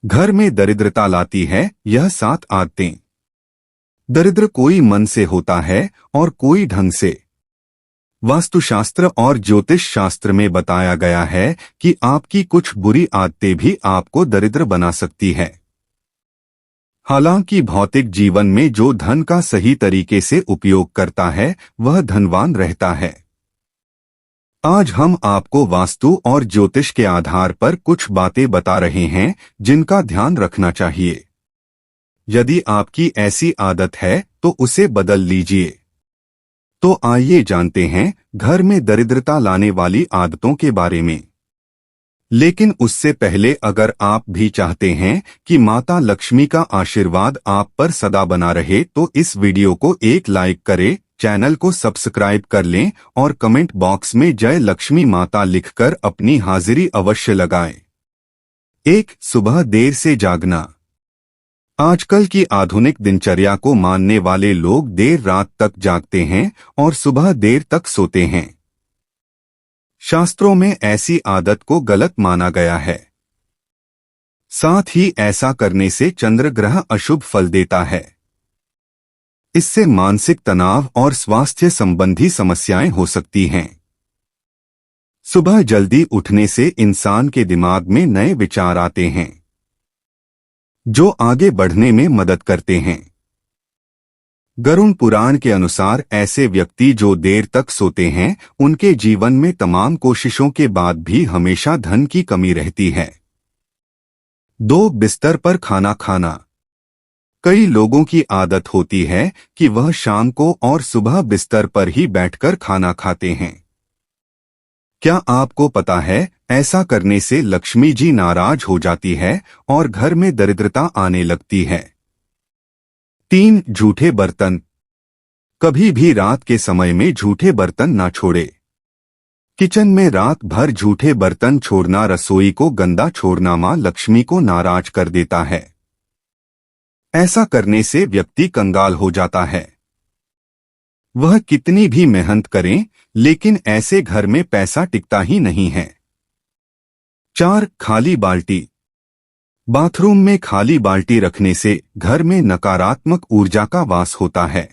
घर में दरिद्रता लाती है यह 7 आदतें। दरिद्र कोई मन से होता है और कोई ढंग से। वास्तुशास्त्र और ज्योतिष शास्त्र में बताया गया है कि आपकी कुछ बुरी आदतें भी आपको दरिद्र बना सकती है। हालांकि भौतिक जीवन में जो धन का सही तरीके से उपयोग करता है वह धनवान रहता है। आज हम आपको वास्तु और ज्योतिष के आधार पर कुछ बातें बता रहे हैं जिनका ध्यान रखना चाहिए। यदि आपकी ऐसी आदत है तो उसे बदल लीजिए। तो आइए जानते हैं घर में दरिद्रता लाने वाली आदतों के बारे में। लेकिन उससे पहले अगर आप भी चाहते हैं कि माता लक्ष्मी का आशीर्वाद आप पर सदा बना रहे तो इस वीडियो को एक लाइक करें, चैनल को सब्सक्राइब कर लें और कमेंट बॉक्स में जय लक्ष्मी माता लिखकर अपनी हाजिरी अवश्य लगाएं। 1. सुबह देर से जागना। आजकल की आधुनिक दिनचर्या को मानने वाले लोग देर रात तक जागते हैं और सुबह देर तक सोते हैं। शास्त्रों में ऐसी आदत को गलत माना गया है। साथ ही ऐसा करने से चंद्र ग्रह अशुभ फल देता है। इससे मानसिक तनाव और स्वास्थ्य संबंधी समस्याएं हो सकती हैं। सुबह जल्दी उठने से इंसान के दिमाग में नए विचार आते हैं जो आगे बढ़ने में मदद करते हैं। गरुड़ पुराण के अनुसार ऐसे व्यक्ति जो देर तक सोते हैं उनके जीवन में तमाम कोशिशों के बाद भी हमेशा धन की कमी रहती है। 2. बिस्तर पर खाना खाना। कई लोगों की आदत होती है कि वह शाम को और सुबह बिस्तर पर ही बैठकर खाना खाते हैं। क्या आपको पता है ऐसा करने से लक्ष्मी जी नाराज हो जाती है और घर में दरिद्रता आने लगती है। 3. झूठे बर्तन। कभी भी रात के समय में झूठे बर्तन ना छोड़े। किचन में रात भर झूठे बर्तन छोड़ना रसोई को गंदा छोड़ना मां लक्ष्मी को नाराज कर देता है। ऐसा करने से व्यक्ति कंगाल हो जाता है। वह कितनी भी मेहनत करें लेकिन ऐसे घर में पैसा टिकता ही नहीं है। 4. खाली बाल्टी। बाथरूम में खाली बाल्टी रखने से घर में नकारात्मक ऊर्जा का वास होता है।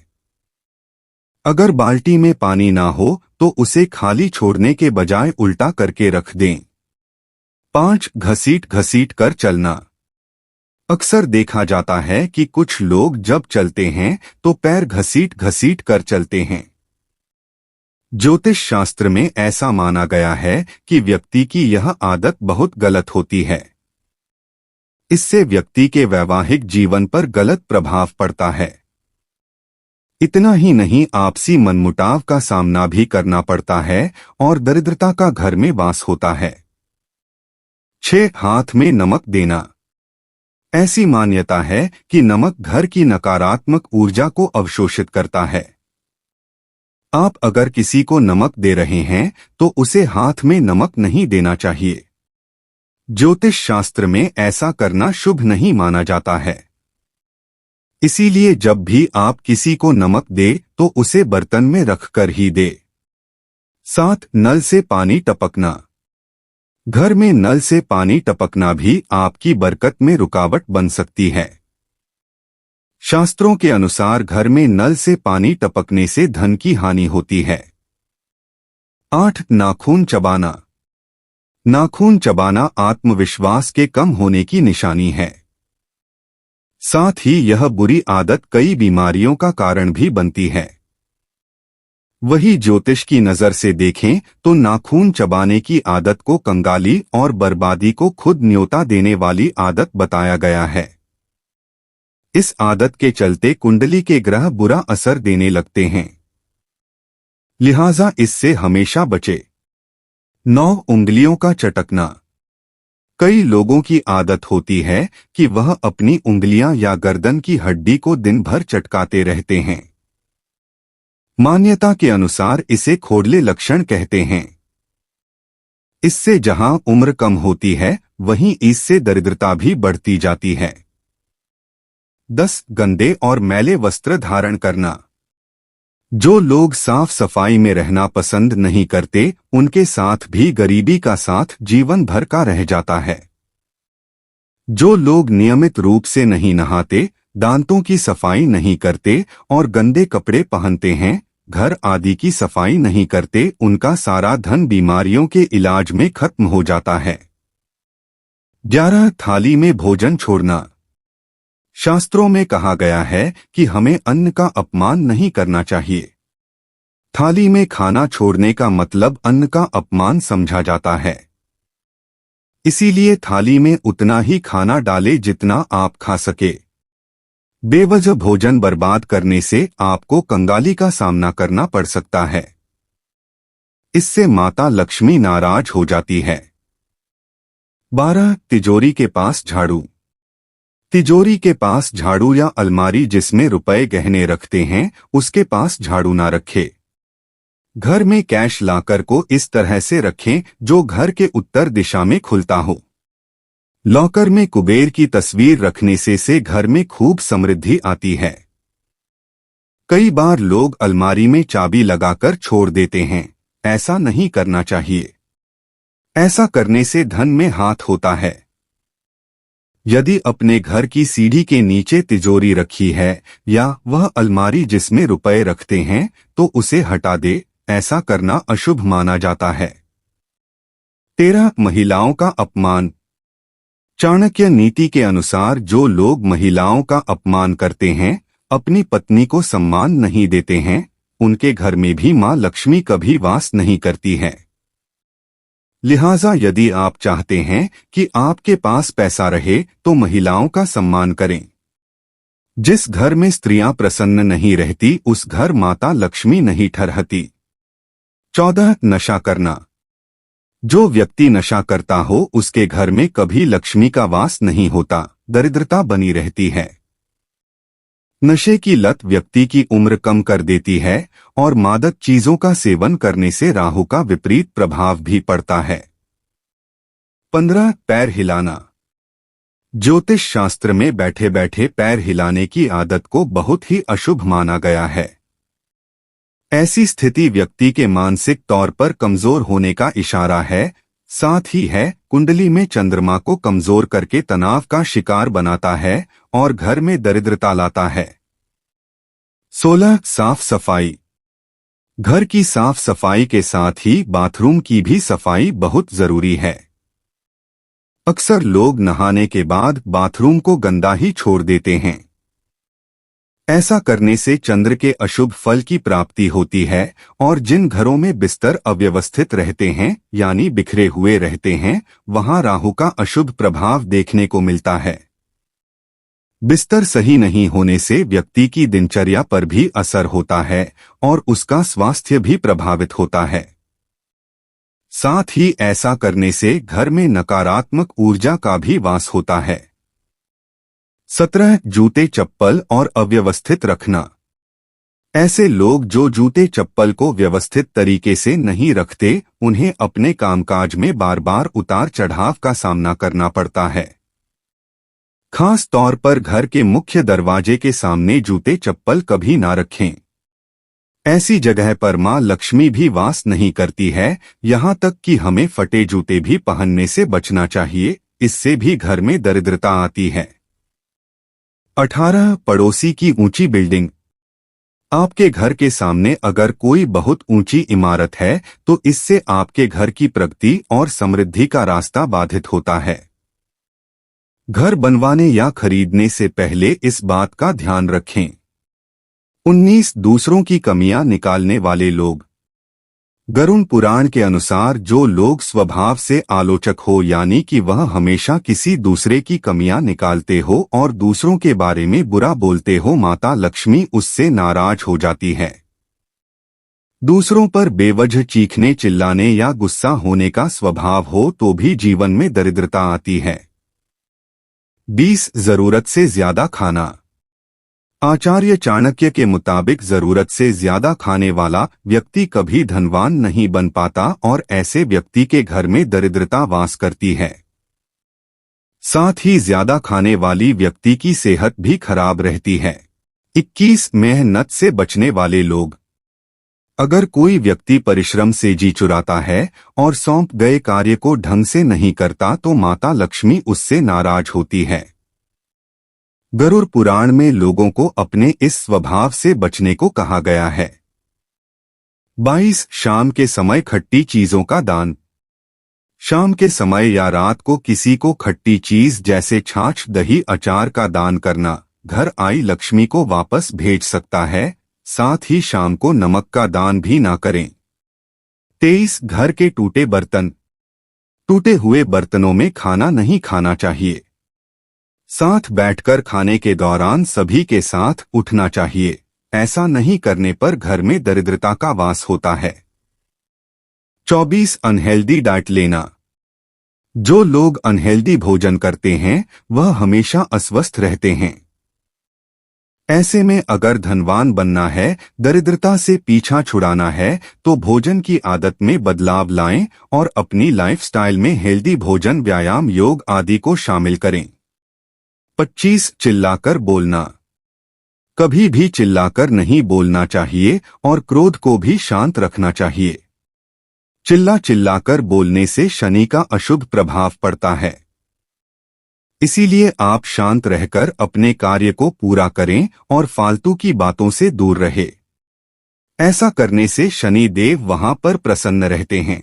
अगर बाल्टी में पानी ना हो तो उसे खाली छोड़ने के बजाय उल्टा करके रख दें। 5. घसीट घसीट कर चलना। अक्सर देखा जाता है कि कुछ लोग जब चलते हैं तो पैर घसीट घसीट कर चलते हैं। ज्योतिष शास्त्र में ऐसा माना गया है कि व्यक्ति की यह आदत बहुत गलत होती है। इससे व्यक्ति के वैवाहिक जीवन पर गलत प्रभाव पड़ता है। इतना ही नहीं आपसी मनमुटाव का सामना भी करना पड़ता है और दरिद्रता का घर में वास होता है। 6. हाथ में नमक देना। ऐसी मान्यता है कि नमक घर की नकारात्मक ऊर्जा को अवशोषित करता है। आप अगर किसी को नमक दे रहे हैं तो उसे हाथ में नमक नहीं देना चाहिए। ज्योतिष शास्त्र में ऐसा करना शुभ नहीं माना जाता है। इसीलिए जब भी आप किसी को नमक दे तो उसे बर्तन में रखकर ही दे। 7. नल से पानी टपकना। घर में नल से पानी टपकना भी आपकी बरकत में रुकावट बन सकती है। शास्त्रों के अनुसार घर में नल से पानी टपकने से धन की हानि होती है। 8. नाखून चबाना। नाखून चबाना आत्मविश्वास के कम होने की निशानी है। साथ ही यह बुरी आदत कई बीमारियों का कारण भी बनती है। वही ज्योतिष की नजर से देखें तो नाखून चबाने की आदत को कंगाली और बर्बादी को खुद न्योता देने वाली आदत बताया गया है। इस आदत के चलते कुंडली के ग्रह बुरा असर देने लगते हैं, लिहाजा इससे हमेशा बचे। 9. उंगलियों का चटकना। कई लोगों की आदत होती है कि वह अपनी उंगलियां या गर्दन की हड्डी को दिन भर चटकाते रहते हैं। मान्यता के अनुसार इसे खोडले लक्षण कहते हैं। इससे जहां उम्र कम होती है वहीं इससे दरिद्रता भी बढ़ती जाती है। 10. गंदे और मैले वस्त्र धारण करना। जो लोग साफ सफाई में रहना पसंद नहीं करते उनके साथ भी गरीबी का साथ जीवन भर का रह जाता है। जो लोग नियमित रूप से नहीं नहाते, दांतों की सफाई नहीं करते और गंदे कपड़े पहनते हैं, घर आदि की सफाई नहीं करते, उनका सारा धन बीमारियों के इलाज में खत्म हो जाता है। 11 थाली में भोजन छोड़ना। शास्त्रों में कहा गया है कि हमें अन्न का अपमान नहीं करना चाहिए। थाली में खाना छोड़ने का मतलब अन्न का अपमान समझा जाता है। इसीलिए थाली में उतना ही खाना डाले जितना आप खा सके। बेवजह भोजन बर्बाद करने से आपको कंगाली का सामना करना पड़ सकता है। इससे माता लक्ष्मी नाराज हो जाती है। 12 तिजोरी के पास झाड़ू। तिजोरी के पास झाड़ू या अलमारी जिसमें रुपए गहने रखते हैं, उसके पास झाड़ू ना रखे। घर में कैश लॉकर को इस तरह से रखें जो घर के उत्तर दिशा में खुलता हो। लॉकर में कुबेर की तस्वीर रखने से घर में खूब समृद्धि आती है। कई बार लोग अलमारी में चाबी लगाकर छोड़ देते हैं, ऐसा नहीं करना चाहिए। ऐसा करने से धन में हाथ होता है। यदि अपने घर की सीढ़ी के नीचे तिजोरी रखी है या वह अलमारी जिसमें रुपए रखते हैं, तो उसे हटा दे, ऐसा करना अशुभ माना जाता है। 13 महिलाओं का अपमान। चाणक्य नीति के अनुसार जो लोग महिलाओं का अपमान करते हैं, अपनी पत्नी को सम्मान नहीं देते हैं, उनके घर में भी मां लक्ष्मी कभी वास नहीं करती है। लिहाजा यदि आप चाहते हैं कि आपके पास पैसा रहे तो महिलाओं का सम्मान करें। जिस घर में स्त्रियां प्रसन्न नहीं रहती उस घर माता लक्ष्मी नहीं ठहरती। 14 नशा करना। जो व्यक्ति नशा करता हो उसके घर में कभी लक्ष्मी का वास नहीं होता, दरिद्रता बनी रहती है। नशे की लत व्यक्ति की उम्र कम कर देती है और मादक चीजों का सेवन करने से राहु का विपरीत प्रभाव भी पड़ता है। 15 पैर हिलाना। ज्योतिष शास्त्र में बैठे बैठे पैर हिलाने की आदत को बहुत ही अशुभ माना गया है। ऐसी स्थिति व्यक्ति के मानसिक तौर पर कमजोर होने का इशारा है, साथ ही है कुंडली में चंद्रमा को कमजोर करके तनाव का शिकार बनाता है और घर में दरिद्रता लाता है। 16 साफ सफाई। घर की साफ सफाई के साथ ही बाथरूम की भी सफाई बहुत जरूरी है। अक्सर लोग नहाने के बाद बाथरूम को गंदा ही छोड़ देते हैं। ऐसा करने से चंद्र के अशुभ फल की प्राप्ति होती है और जिन घरों में बिस्तर अव्यवस्थित रहते हैं यानी बिखरे हुए रहते हैं, वहां राहु का अशुभ प्रभाव देखने को मिलता है। बिस्तर सही नहीं होने से व्यक्ति की दिनचर्या पर भी असर होता है और उसका स्वास्थ्य भी प्रभावित होता है। साथ ही ऐसा करने से घर में नकारात्मक ऊर्जा का भी वास होता है। 17 जूते चप्पल और अव्यवस्थित रखना। ऐसे लोग जो जूते चप्पल को व्यवस्थित तरीके से नहीं रखते, उन्हें अपने कामकाज में बार बार उतार चढ़ाव का सामना करना पड़ता है। खास तौर पर घर के मुख्य दरवाजे के सामने जूते चप्पल कभी ना रखें। ऐसी जगह पर मां लक्ष्मी भी वास नहीं करती है, यहाँ तक कि हमें फटे जूते भी पहनने से बचना चाहिए, इससे भी घर में दरिद्रता आती है। 18 पड़ोसी की ऊंची बिल्डिंग। आपके घर के सामने अगर कोई बहुत ऊंची इमारत है तो इससे आपके घर की प्रगति और समृद्धि का रास्ता बाधित होता है। घर बनवाने या खरीदने से पहले इस बात का ध्यान रखें। 19 दूसरों की कमियां निकालने वाले लोग। गरुण पुराण के अनुसार जो लोग स्वभाव से आलोचक हो यानी कि वह हमेशा किसी दूसरे की कमियां निकालते हो और दूसरों के बारे में बुरा बोलते हो, माता लक्ष्मी उससे नाराज हो जाती है। दूसरों पर बेवजह चीखने चिल्लाने या गुस्सा होने का स्वभाव हो तो भी जीवन में दरिद्रता आती है। 20 जरूरत से ज्यादा खाना। आचार्य चाणक्य के मुताबिक जरूरत से ज्यादा खाने वाला व्यक्ति कभी धनवान नहीं बन पाता और ऐसे व्यक्ति के घर में दरिद्रता वास करती है। साथ ही ज्यादा खाने वाली व्यक्ति की सेहत भी खराब रहती है। 21 मेहनत से बचने वाले लोग। अगर कोई व्यक्ति परिश्रम से जी चुराता है और सौंप गए कार्य को ढंग से नहीं करता तो माता लक्ष्मी उससे नाराज होती है। गरुड़ पुराण में लोगों को अपने इस स्वभाव से बचने को कहा गया है। 22 शाम के समय खट्टी चीजों का दान। शाम के समय या रात को किसी को खट्टी चीज जैसे छाछ, दही, अचार का दान करना घर आई लक्ष्मी को वापस भेज सकता है। साथ ही शाम को नमक का दान भी ना करें। 23 घर के टूटे बर्तन। टूटे हुए बर्तनों में खाना नहीं खाना चाहिए। साथ बैठकर खाने के दौरान सभी के साथ उठना चाहिए। ऐसा नहीं करने पर घर में दरिद्रता का वास होता है। 24 अनहेल्दी डाइट लेना। जो लोग अनहेल्दी भोजन करते हैं वह हमेशा अस्वस्थ रहते हैं। ऐसे में अगर धनवान बनना है, दरिद्रता से पीछा छुड़ाना है तो भोजन की आदत में बदलाव लाएं और अपनी लाइफस्टाइल में हेल्दी भोजन, व्यायाम, योग आदि को शामिल करें। 25 चिल्लाकर बोलना। कभी भी चिल्लाकर नहीं बोलना चाहिए और क्रोध को भी शांत रखना चाहिए। चिल्लाकर बोलने से शनि का अशुभ प्रभाव पड़ता है। इसीलिए आप शांत रहकर अपने कार्य को पूरा करें और फालतू की बातों से दूर रहे। ऐसा करने से शनि देव वहां पर प्रसन्न रहते हैं।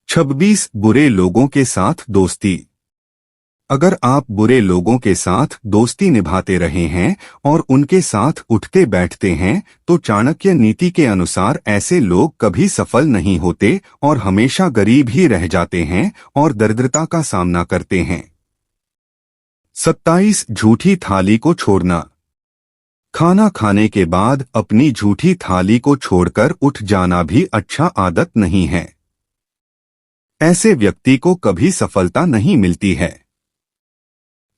26 बुरे लोगों के साथ दोस्ती। अगर आप बुरे लोगों के साथ दोस्ती निभाते रहे हैं और उनके साथ उठते बैठते हैं तो चाणक्य नीति के अनुसार ऐसे लोग कभी सफल नहीं होते और हमेशा गरीब ही रह जाते हैं और दरिद्रता का सामना करते हैं। 27 झूठी थाली को छोड़ना। खाना खाने के बाद अपनी झूठी थाली को छोड़कर उठ जाना भी अच्छा आदत नहीं है। ऐसे व्यक्ति को कभी सफलता नहीं मिलती है।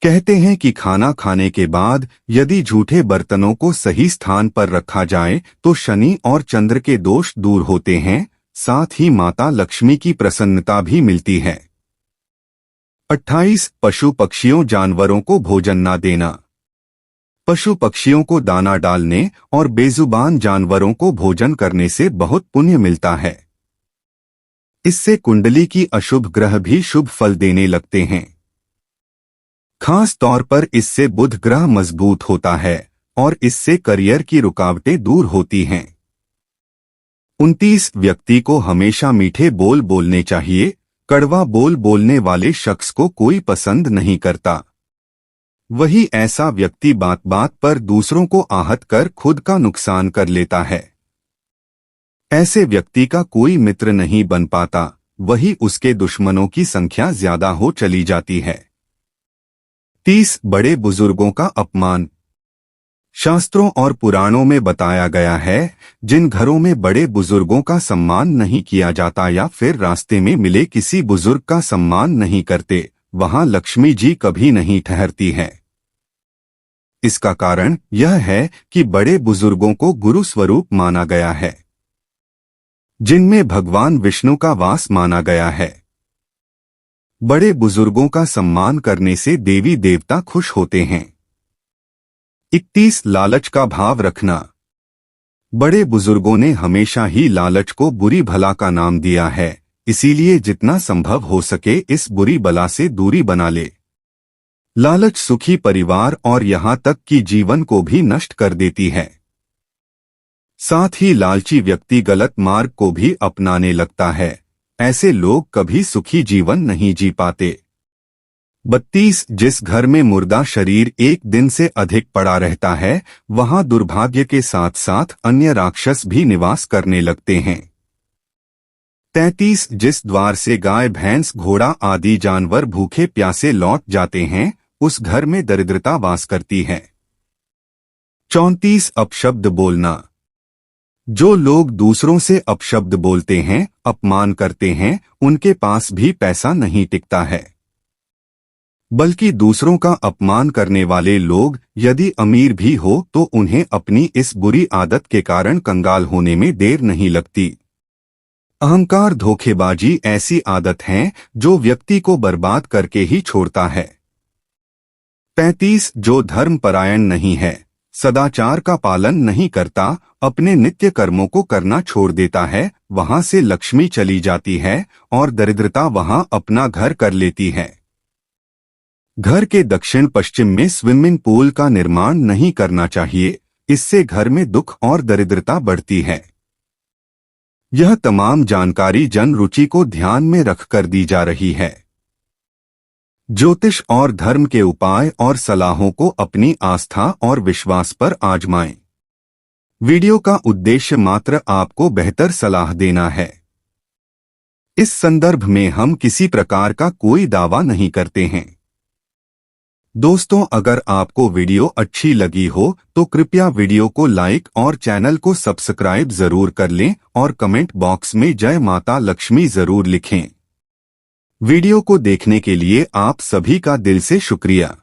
कहते हैं कि खाना खाने के बाद यदि झूठे बर्तनों को सही स्थान पर रखा जाए तो शनि और चंद्र के दोष दूर होते हैं, साथ ही माता लक्ष्मी की प्रसन्नता भी मिलती है। 28 पशु पक्षियों जानवरों को भोजन न देना। पशु पक्षियों को दाना डालने और बेजुबान जानवरों को भोजन करने से बहुत पुण्य मिलता है। इससे कुंडली की अशुभ ग्रह भी शुभ फल देने लगते हैं। खास तौर पर इससे बुध ग्रह मजबूत होता है और इससे करियर की रुकावटें दूर होती हैं। 29 व्यक्ति को हमेशा मीठे बोल बोलने चाहिए। कड़वा बोल बोलने वाले शख्स को कोई पसंद नहीं करता। वही ऐसा व्यक्ति बात बात पर दूसरों को आहत कर खुद का नुकसान कर लेता है। ऐसे व्यक्ति का कोई मित्र नहीं बन पाता, वही उसके दुश्मनों की संख्या ज्यादा हो चली जाती है। 30 बड़े बुजुर्गों का अपमान। शास्त्रों और पुराणों में बताया गया है, जिन घरों में बड़े बुजुर्गों का सम्मान नहीं किया जाता या फिर रास्ते में मिले किसी बुजुर्ग का सम्मान नहीं करते, वहां लक्ष्मी जी कभी नहीं ठहरती है। इसका कारण यह है कि बड़े बुजुर्गों को गुरु स्वरूप माना गया है, जिनमें भगवान विष्णु का वास माना गया है। बड़े बुजुर्गों का सम्मान करने से देवी देवता खुश होते हैं। 31 लालच का भाव रखना। बड़े बुजुर्गों ने हमेशा ही लालच को बुरी भला का नाम दिया है, इसीलिए जितना संभव हो सके इस बुरी बला से दूरी बना ले। लालच सुखी परिवार और यहाँ तक कि जीवन को भी नष्ट कर देती है। साथ ही लालची व्यक्ति गलत मार्ग को भी अपनाने लगता है। ऐसे लोग कभी सुखी जीवन नहीं जी पाते। 32 जिस घर में मुर्दा शरीर एक दिन से अधिक पड़ा रहता है वहां दुर्भाग्य के साथ साथ अन्य राक्षस भी निवास करने लगते हैं। 33 जिस द्वार से गाय, भैंस, घोड़ा आदि जानवर भूखे प्यासे लौट जाते हैं उस घर में दरिद्रता वास करती है। 34 अपशब्द बोलना। जो लोग दूसरों से अपशब्द बोलते हैं, अपमान करते हैं, उनके पास भी पैसा नहीं टिकता है। बल्कि दूसरों का अपमान करने वाले लोग यदि अमीर भी हो तो उन्हें अपनी इस बुरी आदत के कारण कंगाल होने में देर नहीं लगती। अहंकार, धोखेबाजी ऐसी आदत है जो व्यक्ति को बर्बाद करके ही छोड़ता है। 35 जो धर्मपरायण नहीं है, सदाचार का पालन नहीं करता, अपने नित्य कर्मों को करना छोड़ देता है, वहां से लक्ष्मी चली जाती है और दरिद्रता वहां अपना घर कर लेती है। घर के दक्षिण पश्चिम में स्विमिंग पूल का निर्माण नहीं करना चाहिए, इससे घर में दुख और दरिद्रता बढ़ती है। यह तमाम जानकारी जन रुचि को ध्यान में रखकर दी जा रही है। ज्योतिष और धर्म के उपाय और सलाहों को अपनी आस्था और विश्वास पर आजमाएं। वीडियो का उद्देश्य मात्र आपको बेहतर सलाह देना है। इस संदर्भ में हम किसी प्रकार का कोई दावा नहीं करते हैं। दोस्तों, अगर आपको वीडियो अच्छी लगी हो तो कृपया वीडियो को लाइक और चैनल को सब्सक्राइब जरूर कर लें और कमेंट बॉक्स में जय माता लक्ष्मी जरूर लिखें। वीडियो को देखने के लिए आप सभी का दिल से शुक्रिया।